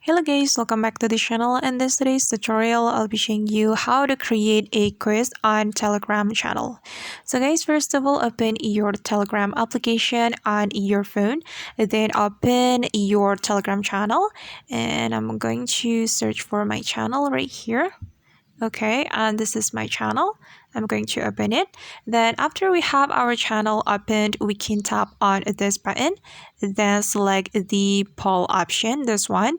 Hello guys, welcome back to the channel. In this today's tutorial, I'll be showing you how to create a quiz on Telegram channel. So guys, first of all, open your Telegram application on your phone, then open your Telegram channel, and I'm going to search for my channel right here. Okay, and this is my channel. I'm going to open it. Then after we have our channel opened, we can tap on this button, then select the poll option, this one.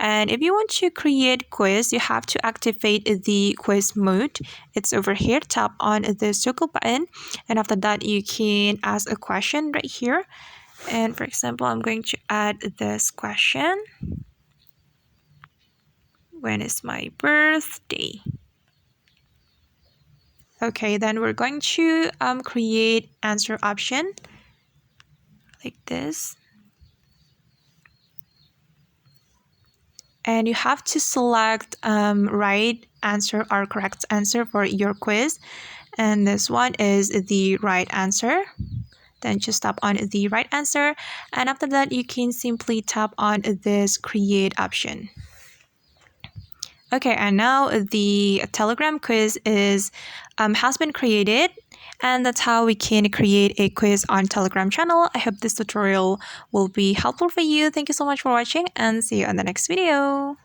And if you want to create quiz, you have to activate the quiz mode. It's over here. Tap on the circle button, and after that you can ask a question right here. And for example, I'm going to add this question: when is my birthday? Okay, then we're going to create answer option like this. And you have to select right answer or correct answer for your quiz. And this one is the right answer. Then just tap on the right answer. And after that, you can simply tap on this create option. Okay, and now the Telegram quiz has been created, and that's how we can create a quiz on Telegram channel. I hope this tutorial will be helpful for you. Thank you so much for watching, and see you on the next video.